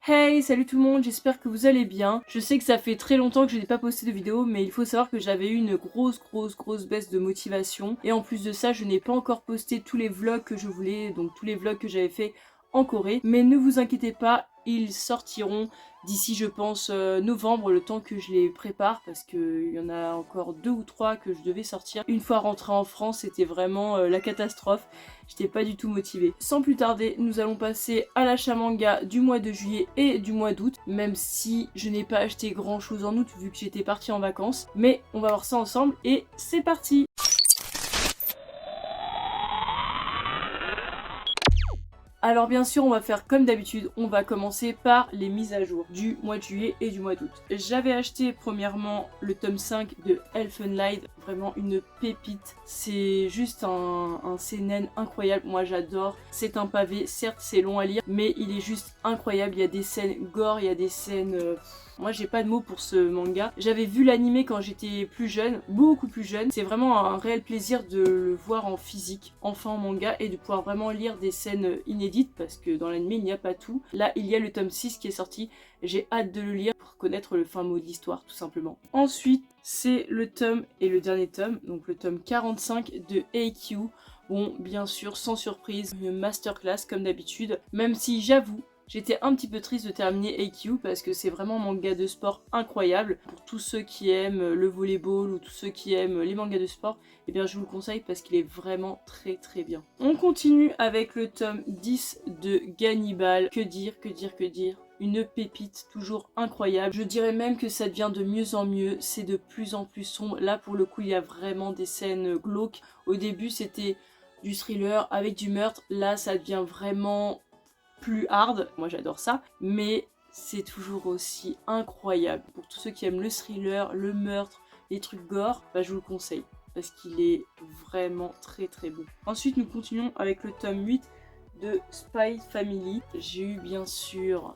Hey, salut tout le monde, j'espère que vous allez bien. Je sais que ça fait très longtemps que je n'ai pas posté de vidéo, mais il faut savoir que j'avais eu une grosse baisse de motivation. Et en plus de ça, je n'ai pas encore posté tous les vlogs que je voulais, donc tous les vlogs que j'avais fait en Corée. Mais ne vous inquiétez pas, ils sortiront d'ici je pense novembre, le temps que je les prépare, parce qu'il y en a encore 2 ou 3 que je devais sortir. Une fois rentrée en France, c'était vraiment la catastrophe. J'étais pas du tout motivée. Sans plus tarder, nous allons passer à l'achat manga du mois de juillet et du mois d'août, même si je n'ai pas acheté grand chose en août vu que j'étais partie en vacances. Mais on va voir ça ensemble et c'est parti! Alors bien sûr on va faire comme d'habitude, on va commencer par les mises à jour du mois de juillet et du mois d'août. J'avais acheté premièrement le tome 5 de Elfen Lied, vraiment une pépite. C'est juste un seinen incroyable, moi j'adore. C'est un pavé, certes c'est long à lire, mais il est juste incroyable. Il y a des scènes gore, il y a des scènes... Moi j'ai pas de mots pour ce manga. J'avais vu l'animé quand j'étais plus jeune, beaucoup plus jeune. C'est vraiment un réel plaisir de le voir en physique, enfin en manga, et de pouvoir vraiment lire des scènes inédites parce que dans l'animé il n'y a pas tout. Là il y a le tome 6 qui est sorti, j'ai hâte de le lire pour connaître le fin mot de l'histoire tout simplement. Ensuite c'est le tome et le dernier tome, donc le tome 45 de AQ. Bon bien sûr sans surprise, une masterclass comme d'habitude, même si j'avoue j'étais un petit peu triste de terminer AQ parce que c'est vraiment un manga de sport incroyable. Pour tous ceux qui aiment le volleyball ou tous ceux qui aiment les mangas de sport, eh bien je vous le conseille parce qu'il est vraiment très bien. On continue avec le tome 10 de Gannibal. Que dire. Une pépite toujours incroyable. Je dirais même que ça devient de mieux en mieux, c'est de plus en plus sombre. Là pour le coup il y a vraiment des scènes glauques. Au début c'était du thriller avec du meurtre, là ça devient vraiment plus hard, moi j'adore ça, mais c'est toujours aussi incroyable. Pour tous ceux qui aiment le thriller, le meurtre, les trucs gore, bah, je vous le conseille, parce qu'il est vraiment très bon. Ensuite nous continuons avec le tome 8 de Spy Family. J'ai eu bien sûr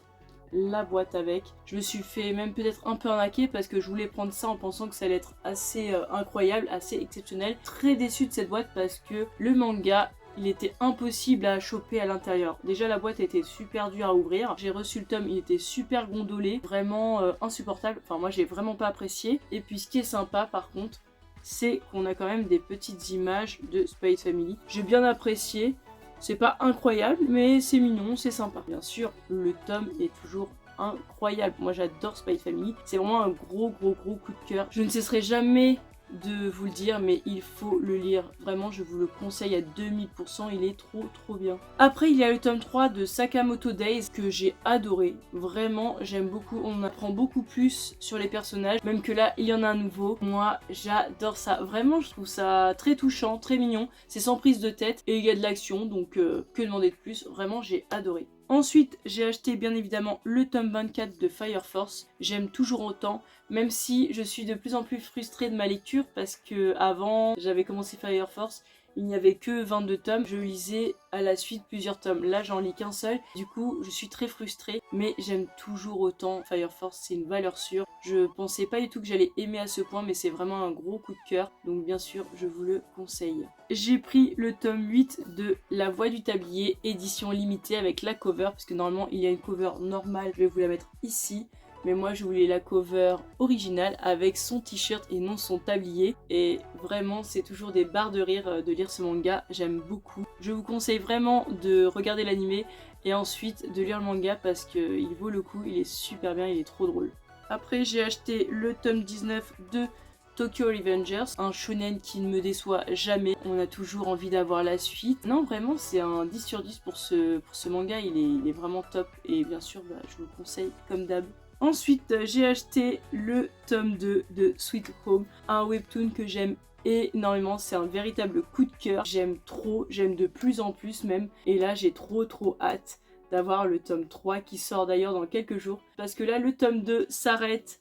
la boîte avec. Je me suis fait même peut-être un peu arnaquer parce que je voulais prendre ça en pensant que ça allait être assez incroyable, assez exceptionnel. Très déçue de cette boîte parce que le manga il était impossible à choper à l'intérieur. Déjà la boîte était super dure à ouvrir. J'ai reçu le tome, il était super gondolé, vraiment insupportable. Enfin moi j'ai vraiment pas apprécié. Et puis ce qui est sympa par contre, c'est qu'on a quand même des petites images de Spy Family. J'ai bien apprécié. C'est pas incroyable, mais c'est mignon, c'est sympa. Bien sûr, le tome est toujours incroyable. Moi j'adore Spy Family. C'est vraiment un gros coup de cœur. Je ne cesserai jamais de vous le dire, mais il faut le lire. Vraiment, je vous le conseille à 2000%, il est trop bien. Après, il y a le tome 3 de Sakamoto Days que j'ai adoré. Vraiment, j'aime beaucoup. On apprend beaucoup plus sur les personnages, même que là, il y en a un nouveau. Moi, j'adore ça. Vraiment, je trouve ça très touchant, très mignon. C'est sans prise de tête et il y a de l'action, donc que demander de plus. Vraiment, j'ai adoré. Ensuite, j'ai acheté bien évidemment le tome 24 de Fire Force. J'aime toujours autant, même si je suis de plus en plus frustrée de ma lecture parce que avant j'avais commencé Fire Force, il n'y avait que 22 tomes, je lisais à la suite plusieurs tomes. Là j'en lis qu'un seul, du coup je suis très frustrée, mais j'aime toujours autant Fire Force, c'est une valeur sûre. Je pensais pas du tout que j'allais aimer à ce point, mais c'est vraiment un gros coup de cœur, donc bien sûr je vous le conseille. J'ai pris le tome 8 de La Voix du Tablier, édition limitée avec la cover, parce que normalement il y a une cover normale, je vais vous la mettre ici. Mais moi je voulais la cover originale avec son t-shirt et non son tablier. Et vraiment c'est toujours des barres de rire de lire ce manga, j'aime beaucoup. Je vous conseille vraiment de regarder l'animé et ensuite de lire le manga parce qu'il vaut le coup, il est super bien, il est trop drôle. Après j'ai acheté le tome 19 de Tokyo Revengers, un shonen qui ne me déçoit jamais, on a toujours envie d'avoir la suite. Non vraiment c'est un 10 sur 10 pour ce manga, il est vraiment top et bien sûr je vous le conseille comme d'hab. Ensuite, j'ai acheté le tome 2 de Sweet Home, un webtoon que j'aime énormément, c'est un véritable coup de cœur. J'aime trop, j'aime de plus en plus même. Et là, j'ai trop hâte d'avoir le tome 3 qui sort d'ailleurs dans quelques jours. Parce que là, le tome 2 s'arrête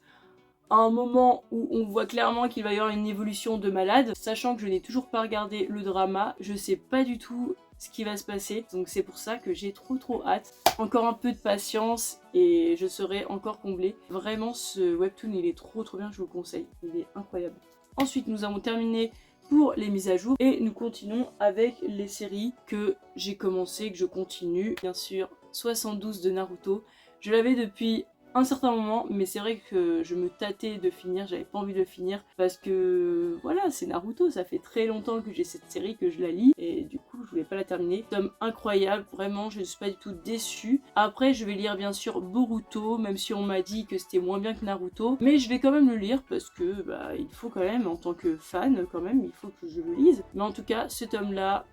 à un moment où on voit clairement qu'il va y avoir une évolution de malade. Sachant que je n'ai toujours pas regardé le drama, je sais pas du tout ce qui va se passer, donc c'est pour ça que j'ai trop hâte. Encore un peu de patience et je serai encore comblée. Vraiment ce webtoon il est trop bien, je vous le conseille, il est incroyable. Ensuite nous avons terminé pour les mises à jour et nous continuons avec les séries que j'ai commencé, que je continue. Bien sûr 72 de Naruto, Je l'avais depuis un certain moment, mais c'est vrai que je me tâtais de finir, j'avais pas envie de le finir parce que voilà, c'est Naruto, ça fait très longtemps que j'ai cette série, que je la lis et du coup je voulais pas la terminer. Tome incroyable, vraiment je ne suis pas du tout déçue. Après je vais lire bien sûr Boruto, même si on m'a dit que c'était moins bien que Naruto, mais je vais quand même le lire parce que bah il faut quand même, en tant que fan quand même, il faut que je le lise. Mais en tout cas ce tome là,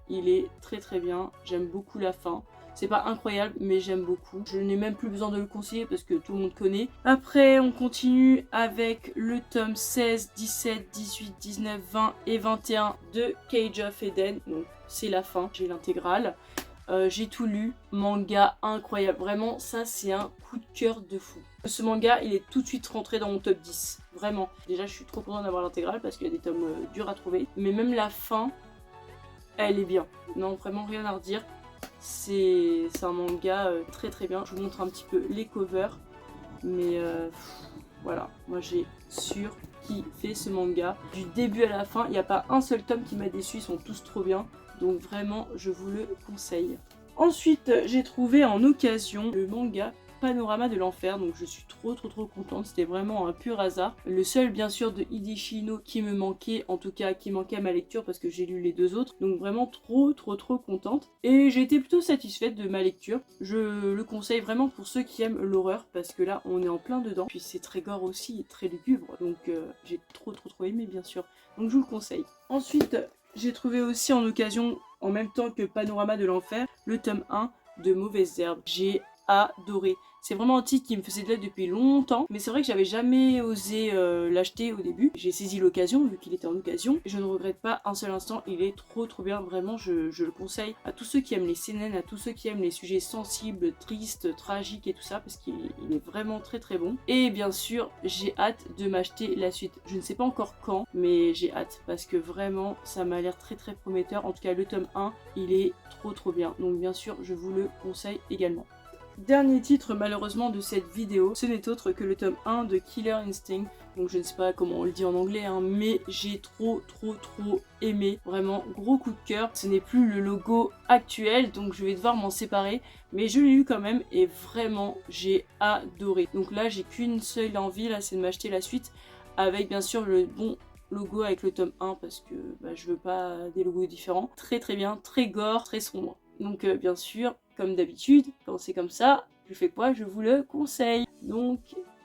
il est très très bien, j'aime beaucoup la fin. C'est pas incroyable, mais j'aime beaucoup. Je n'ai même plus besoin de le conseiller parce que tout le monde connaît. Après, on continue avec le tome 16, 17, 18, 19, 20 et 21 de Cage of Eden. Donc, c'est la fin, j'ai l'intégrale. J'ai tout lu, manga incroyable. Vraiment, ça, c'est un coup de cœur de fou. Ce manga, il est tout de suite rentré dans mon top 10. Vraiment. Déjà, je suis trop contente d'avoir l'intégrale parce qu'il y a des tomes durs à trouver. Mais même la fin, elle est bien. Non, vraiment rien à redire. C'est un manga très très bien. Je vous montre un petit peu les covers. Mais voilà, moi j'ai surkiffé ce manga. Du début à la fin, il n'y a pas un seul tome qui m'a déçu, ils sont tous trop bien. Donc vraiment, je vous le conseille. Ensuite, j'ai trouvé en occasion le manga Panorama de l'enfer, donc je suis trop contente, c'était vraiment un pur hasard. Le seul bien sûr de Hideshi Ino qui me manquait, en tout cas qui manquait à ma lecture parce que j'ai lu les deux autres, donc vraiment trop contente. Et j'ai été plutôt satisfaite de ma lecture, je le conseille vraiment pour ceux qui aiment l'horreur parce que là on est en plein dedans, puis c'est très gore aussi, très lugubre, donc j'ai trop aimé bien sûr, donc je vous le conseille. Ensuite, j'ai trouvé aussi en occasion, en même temps que Panorama de l'enfer, le tome 1 de Mauvaises Herbes. J'ai adoré. C'est vraiment un titre qui me faisait de l'aide depuis longtemps, mais c'est vrai que j'avais jamais osé l'acheter au début. J'ai saisi l'occasion vu qu'il était en occasion. Je ne regrette pas un seul instant, il est trop bien, vraiment je le conseille à tous ceux qui aiment les seinen, à tous ceux qui aiment les sujets sensibles, tristes, tragiques et tout ça, parce qu'il est vraiment très bon. Et bien sûr, j'ai hâte de m'acheter la suite. Je ne sais pas encore quand, mais j'ai hâte, parce que vraiment ça m'a l'air très prometteur. En tout cas le tome 1, il est trop bien, donc bien sûr je vous le conseille également. Dernier titre malheureusement de cette vidéo, ce n'est autre que le tome 1 de Killer Instinct. Donc je ne sais pas comment on le dit en anglais, hein, mais j'ai trop aimé. Vraiment gros coup de cœur. Ce n'est plus le logo actuel, donc je vais devoir m'en séparer. Mais je l'ai lu quand même et vraiment j'ai adoré. Donc là j'ai qu'une seule envie, là c'est de m'acheter la suite. Avec bien sûr le bon logo avec le tome 1 parce que bah, je veux pas des logos différents. Très bien, très gore, très sombre. Donc bien sûr, comme d'habitude, quand c'est comme ça, je fais quoi? Je vous le conseille. Donc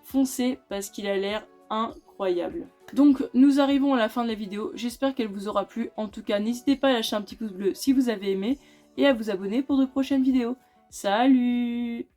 foncez parce qu'il a l'air incroyable. Donc nous arrivons à la fin de la vidéo, j'espère qu'elle vous aura plu. En tout cas, n'hésitez pas à lâcher un petit pouce bleu si vous avez aimé et à vous abonner pour de prochaines vidéos. Salut!